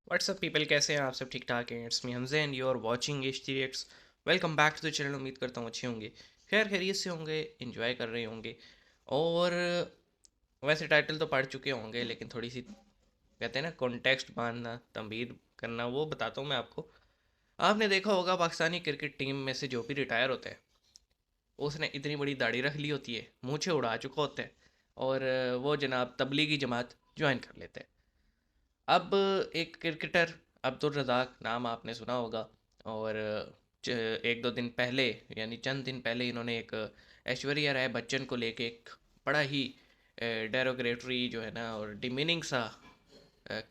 WhatsApp people, कैसे हैं आप सब? ठीक ठाक हैं? It's me Hamza and you are watching H3 Reacts। Welcome back to the channel. उम्मीद करता हूँ अच्छे होंगे, खैर खैरियत से होंगे, एंजॉय कर रहे होंगे। और वैसे टाइटल तो पढ़ चुके होंगे, लेकिन थोड़ी सी कहते हैं ना कॉन्टेक्स्ट बांधना, तंबीह करना, वो बताता हूँ मैं आपको। आपने देखा होगा पाकिस्तानी क्रिकेट टीम में से जो भी रिटायर होता है, उसने इतनी बड़ी दाढ़ी रख ली होती है, मूंछें उड़ा चुका होता है, और वो जनाब तबलीगी जमात ज्वाइन कर लेते हैं। अब एक क्रिकेटर अब्दुल रज़ाक, नाम आपने सुना होगा, और एक दो दिन पहले, यानी चंद दिन पहले, इन्होंने एक ऐश्वर्या राय बच्चन को लेके एक बड़ा ही डेरोगेटरी जो है ना, और डिमीनिंग सा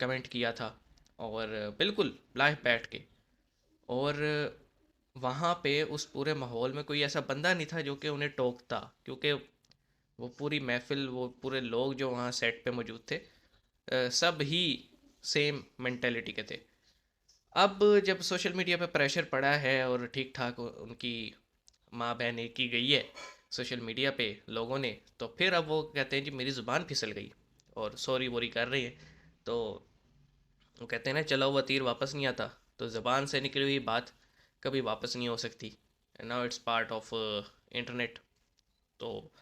कमेंट किया था, और बिल्कुल लाइव बैठ के। और वहाँ पे उस पूरे माहौल में कोई ऐसा बंदा नहीं था जो कि उन्हें टोकता, क्योंकि वो पूरी महफिल, वो पूरे लोग जो वहाँ सेट पे मौजूद थे, सब ही सेम मेंटेलिटी के थे। अब जब सोशल मीडिया पे प्रेशर पड़ा है और ठीक ठाक उनकी माँ बहन एक ही गई है सोशल मीडिया पे लोगों ने, तो फिर अब वो कहते हैं जी मेरी ज़ुबान फिसल गई, और सॉरी वोरी कर रहे हैं। तो वो कहते हैं ना, चला हुआ तीर वापस नहीं आता, तो ज़बान से निकली हुई बात कभी वापस नहीं हो सकती। And now it's part of internet. तो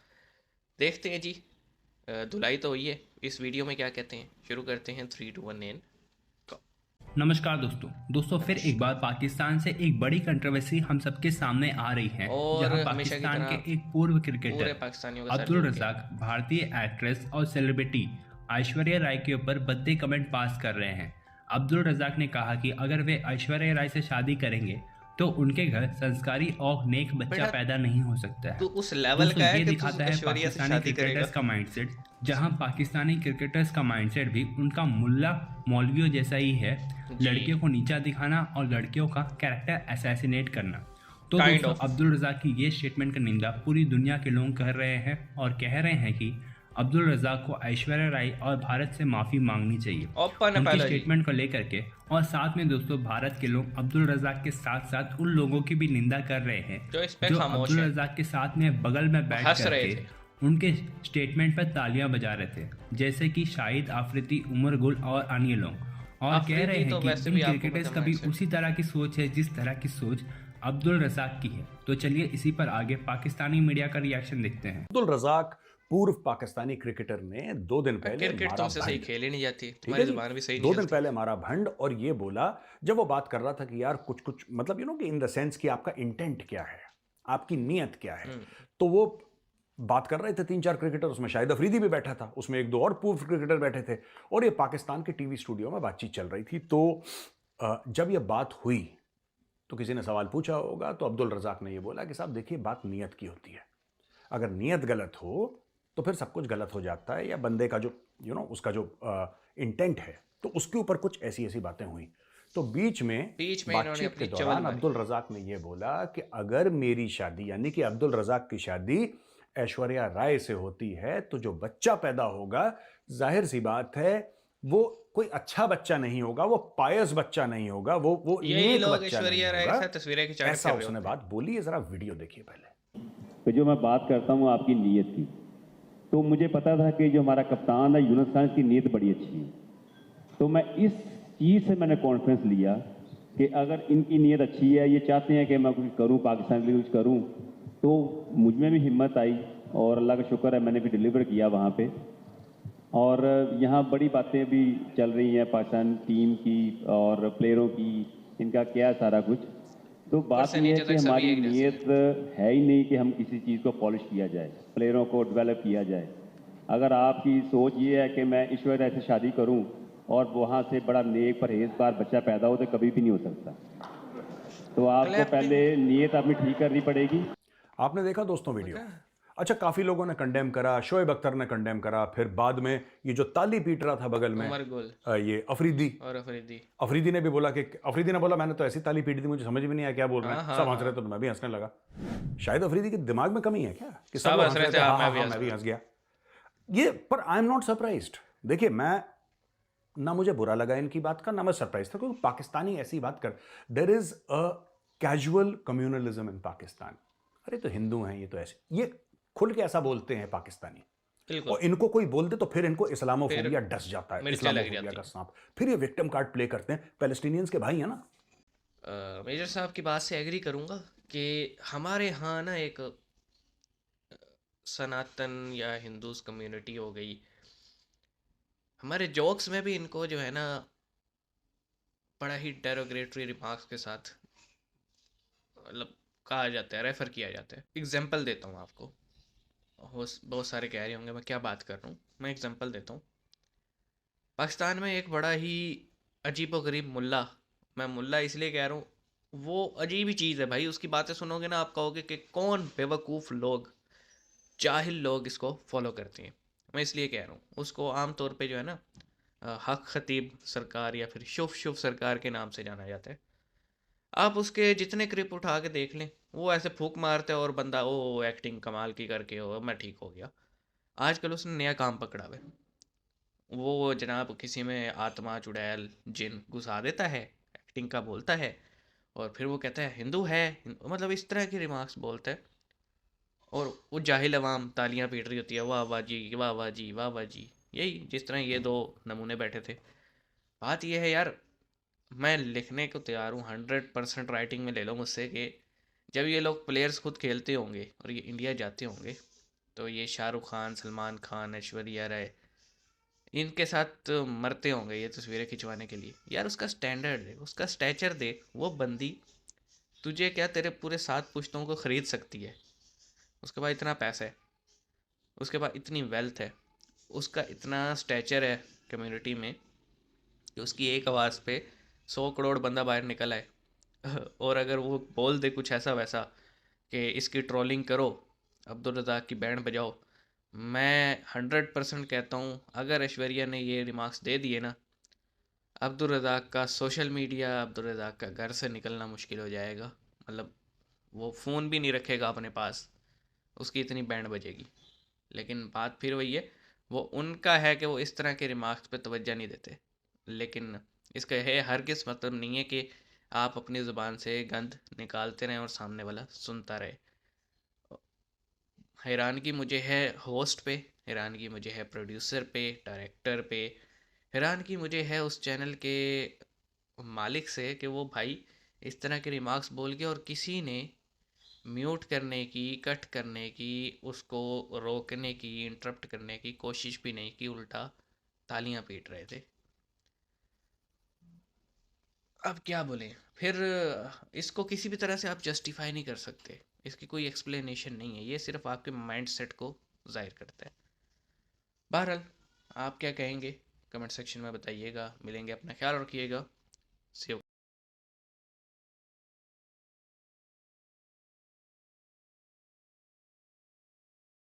देखते हैं जी, धुलाई तो हुई है। इस वीडियो में क्या कहते हैं, शुरू करते हैं। 3 2 1 एन। नमस्कार दोस्तों फिर एक बार पाकिस्तान से एक बड़ी कंट्रोवर्सी हम सबके सामने आ रही है, और जहां हमेशा की पाकिस्तान तरह के एक पूर्व पूरे क्रिकेटर पाकिस्तानियों का सर अब्दुल जोड़ के रज़ाक भारतीय एक्ट्रेस और सेलिब्रिटी ऐश्वर्या राय के ऊपर भद्दे कमेंट पास कर रहे हैं। अब्दुल रज़ाक ने कहा कि अगर वे ऐश्वर्या राय से शादी करेंगे तो उनके घर संस्कारी और नेक बच्चा बेटा, पैदा नहीं हो सकता है। तो उस लेवल दोस्तों का है ये कि दिखाता है ऐश्वर्या से पाकिस्तानी शादी करेगा। क्रिकेटर्स का माइंडसेट, जहां पाकिस्तानी क्रिकेटर्स का माइंडसेट भी उनका मुल्ला मौलवियों जैसा ही है, लड़कियों को नीचा दिखाना और लड़कियों का कैरेक्टर असैसिनेट करना। तो Kind दोस्तों of. अब्दुल रज़ाक की ये स्टेटमेंट का निंदा पूरी दुनिया के लोग कर रहे हैं और कह रहे हैं कि अब्दुल रज़ाक को ऐश्वर्या राय और भारत से माफ़ी मांगनी चाहिए ओपन उनकी apology। स्टेटमेंट को लेकर के। और साथ में दोस्तों भारत के लोग अब्दुल रज़ाक के साथ साथ उन लोगों की भी निंदा कर रहे हैं जो इस पे जो खामोश अब्दुल है, रज़ाक के साथ में बगल में बैठ हंस रहे करके थे। उनके स्टेटमेंट पर तालियां बजा रहे थे, जैसे कि शाहिद आफरीदी, उमर गुल और अन्य लोग, और कह रहे आफरीदी हैं तो कि वैसे इन भी आपको क्रिकेटर्स पता का भी है। उसी तरह की सोच है जिस तरह की सोच अब्दुल रज़ाक की है। तो चलिए इसी पर आगे पाकिस्तानी मीडिया का रिएक्शन देखते हैं। अब्दुल रज़ाक पूर्व पाकिस्तानी क्रिकेटर ने 2 दिन पहले क्रिकेट मारा तुमसे सही भंड। खेली नहीं जाती, ठीक तुम्हारी है जी, जुबान भी सही 2 नहीं दिन चलती। पहले मारा भंड, और ये बोला जब वो बात कर रहा था कि यार कुछ कुछ मतलब कि इन द सेंस कि आपका इंटेंट क्या है, आपकी नीयत क्या है। तो वो बात कर रहे थे 3-4 क्रिकेटर, उसमें शाहिद अफरीदी भी बैठा था, उसमें 1-2 और पूर्व क्रिकेटर बैठे थे, और ये पाकिस्तान के टीवी स्टूडियो में बातचीत चल रही थी। तो जब ये बात हुई तो किसी ने सवाल पूछा होगा, तो अब्दुल रज़ाक ने ये बोला कि साहब देखिए, बात नीयत की होती है। अगर नीयत गलत हो तो फिर सब कुछ गलत हो जाता है, या बंदे का जो उसका जो इंटेंट है, तो उसके ऊपर कुछ ऐसी ऐसी बातें हुई। तो बीच में इन्होंने बातचीत अपनी के चवल दौरान मारी। अब्दुल रज़ाक ने यह बोला कि अगर मेरी शादी, यानी कि अब्दुल रज़ाक की शादी ऐश्वर्या राय से होती है, तो जो बच्चा पैदा होगा, जाहिर सी बात है, वो कोई अच्छा बच्चा नहीं होगा, वो पायस बच्चा नहीं होगा, वो यही नेक लोग बच्चा नहीं ऐश्वर्या राय के होगा। साथ तस्वीरें खिंचाने ऐसा कर रहे उसने होते हैं। बात बोली है। जरा वीडियो देखिए पहले। तो जो मैं बात करता हूँ आपकी नीयत की, तो मुझे पता था कि जो हमारा कप्तान है यूनुस खान की नीयत बड़ी अच्छी है। तो मैं इस चीज़ से मैंने कॉन्फ्रेंस लिया कि अगर इनकी नीयत अच्छी है, ये चाहते हैं कि मैं कुछ करूँ, पाकिस्तान के लिए कुछ करूँ, तो मुझ में भी हिम्मत आई, और अल्लाह का शुक्र है मैंने भी डिलीवर किया वहाँ पे। और यहाँ बड़ी बातें भी चल रही हैं पाकिस्तान टीम की और प्लेयरों की, इनका क्या सारा कुछ। तो बात यह है कि हमारी नीयत है ही नहीं कि हम किसी चीज़ को पॉलिश किया जाए, प्लेयरों को डेवलप किया जाए। अगर आपकी सोच ये है कि मैं ऐश्वर्या से शादी करूं और वहाँ से बड़ा नेक परहेजगार बच्चा पैदा हो, तो कभी भी नहीं हो सकता। तो आपको पहले नीयत अपनी ठीक करनी पड़ेगी। आपने देखा दोस्तों वीडियो? अच्छा, काफी लोगों ने कंडेम करा, शोएब अख्तर ने कंडेम करा, फिर बाद में ये जो ताली पीट रहा था बगल में, उमर गुल ये अफरीदी, और अफरीदी ने भी बोला कि अफरीदी ने बोला मैंने तो ऐसी ताली पीटी थी, मुझे समझ भी नहीं आया क्या बोल रहे हैं, सब हंस रहे थे तो मैं भी हंसने लगा। शायद अफरीदी के दिमाग में कमी है क्या कि सब हंस रहे थे, मैं भी हंस गया। ये पर आई एम नॉट सरप्राइज्ड। देखिए, मैं ना मुझे बुरा लगा इनकी बात का, ना मैं सरप्राइज था, क्योंकि पाकिस्तानी ऐसी बात कर, there is a casual communalism in Pakistan. अरे तो हिंदू हैं ये, तो ऐसे ये खुल के ऐसा बोलते हैं पाकिस्तानी। बिल्कुल। और इनको कोई बोल दे तो फिर इनको फिर इस्लामोफोबिया डस जाता है, मिर्चें लग इस्लामोफोबिया जाती का हैं। सांप। फिर ये विक्टिम कार्ड प्ले करते हैं। पैलेस्टीनियंस के भाई है ना। मेजर साहब की बात से एग्री करूँगा कि हमारे यहाँ ना एक सनातन या हिंदूज कम्युनिटी हो गई, हमारे जोक्स में भी इनको जो है ना बड़ा ही डेरोगेटरी रिमार्क्स के साथ मतलब कहा जाता है, रेफ़र किया जाता है। एग्जांपल देता हूँ आपको। बहुत सारे कह रहे होंगे मैं क्या बात कर रहा हूँ, मैं एग्जांपल देता हूँ। पाकिस्तान में एक बड़ा ही अजीबोगरीब मुल्ला, मैं मुल्ला इसलिए कह रहा हूँ, वो अजीब ही चीज़ है भाई। उसकी बातें सुनोगे ना आप कहोगे कि कौन बेवकूफ़ लोग, जाहिल लोग इसको फॉलो करते हैं। मैं इसलिए कह रहा हूँ, उसको आम तौर पे जो है ना हक खतीब सरकार या फिर शुभ शुभ सरकार के नाम से जाना जाता है। आप उसके जितने क्लिप उठा के देख लें, वो ऐसे फूंक मारते हैं और बंदा ओ एक्टिंग कमाल की करके हो मैं ठीक हो गया। आजकल उसने नया काम पकड़ा हुआ है। वो जनाब किसी में आत्मा चुड़ैल जिन घुसा देता है, एक्टिंग का बोलता है, और फिर वो कहता है हिंदू है, मतलब इस तरह के रिमार्क्स बोलता है। और वो जाहिल अवाम तालियां पीट रही होती है, वाह वाह जी वाह वाह जी वाह वाह जी। यही जिस तरह ये दो नमूने बैठे थे। बात ये है यार, मैं लिखने को तैयार हूँ 100% राइटिंग में ले लो मुझसे कि जब ये लोग प्लेयर्स खुद खेलते होंगे और ये इंडिया जाते होंगे, तो ये शाहरुख खान, सलमान खान, ऐश्वर्या राय इनके साथ मरते होंगे ये तस्वीरें खिंचवाने के लिए। यार उसका स्टैंडर्ड दे, उसका स्टैचर दे। वो बंदी तुझे क्या तेरे पूरे 7 पुश्तों को ख़रीद सकती है। उसके बाद इतना पैसा है, उसके बाद इतनी वेल्थ है, उसका इतना स्टैचर है कम्युनिटी में कि उसकी एक आवाज़ पे 100 करोड़ बंदा बाहर निकल आए। और अगर वो बोल दे कुछ ऐसा वैसा कि इसकी ट्रोलिंग करो, अब्दुल रज़ाक की बैंड बजाओ, मैं 100% कहता हूँ अगर ऐश्वर्या ने ये रिमार्क्स दे दिए ना, अब्दुल रज़ाक का सोशल मीडिया, अब्दुल रज़ाक का घर से निकलना मुश्किल हो जाएगा। मतलब वो फ़ोन भी नहीं रखेगा अपने पास, उसकी इतनी बैंड बजेगी। लेकिन बात फिर वही है, वो उनका है कि वो इस तरह के रिमार्क्स पे तवज्जो नहीं देते। लेकिन इसका है हरगिज़ मतलब नहीं है कि आप अपनी ज़ुबान से गंद निकालते रहें और सामने वाला सुनता रहे। हैरानगी मुझे है होस्ट पे, हैरानगी मुझे है प्रोड्यूसर पे, डायरेक्टर पे, हैरानगी मुझे है उस चैनल के मालिक से कि वो भाई इस तरह के रिमार्क्स बोल के और किसी ने म्यूट करने की, कट करने की, उसको रोकने की, इंटरप्ट करने की कोशिश भी नहीं की, उल्टा तालियां पीट रहे थे। अब क्या बोलें फिर, इसको किसी भी तरह से आप जस्टिफाई नहीं कर सकते, इसकी कोई एक्सप्लेनेशन नहीं है, ये सिर्फ आपके माइंड सेट को जाहिर करता है। बहरहाल आप क्या कहेंगे कमेंट सेक्शन में बताइएगा। मिलेंगे, अपना ख्याल रखिएगा। सी यू।